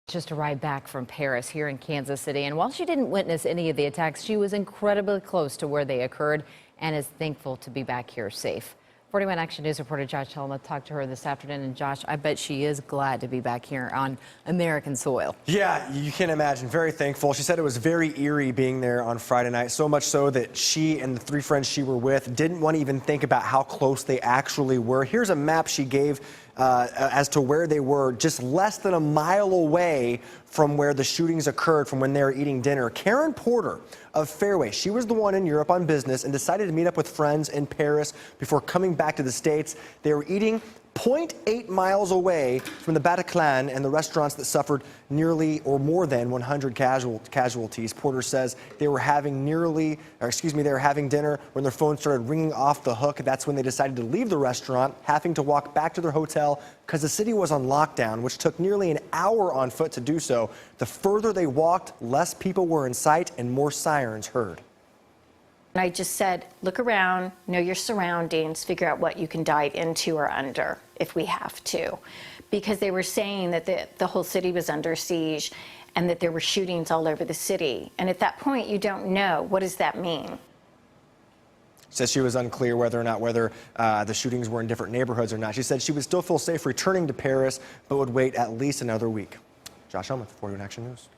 Just arrived back from Paris here in Kansas City, and while she didn't witness any of the attacks, she was incredibly close to where they occurred and is thankful to be back here safe. 41 Action News reporter Josh Helmuth talked to her this afternoon, and Josh, I bet she is glad to be back here on American soil. Yeah, you can imagine. Very thankful. She said it was very eerie being there on Friday night, so much so that she and the three friends she were with didn't want to even think about how close they actually were. Here's a map she gave as to where they were, just less than a mile away from where the shootings occurred, from when they were eating dinner. Karen Porter of Fairway, she was the one in Europe on business and decided to meet up with friends in Paris before coming back to the States. They were eating 0.8 miles away from the Bataclan and the restaurants that suffered nearly or more than 100 casualties. Porter says they were having dinner when their phone started ringing off the hook. That's when they decided to leave the restaurant, having to walk back to their hotel because the city was on lockdown, which took nearly an hour on foot to do so. The further they walked, less people were in sight and more sirens heard. I just said, look around, know your surroundings, figure out what you can dive into or under if we have to. Because they were saying that the whole city was under siege and that there were shootings all over the city. And at that point, you don't know. What does that mean? Says she was unclear whether the shootings were in different neighborhoods or not. She said she would still feel safe returning to Paris, but would wait at least another week. Josh Helmuth, 41 Action News.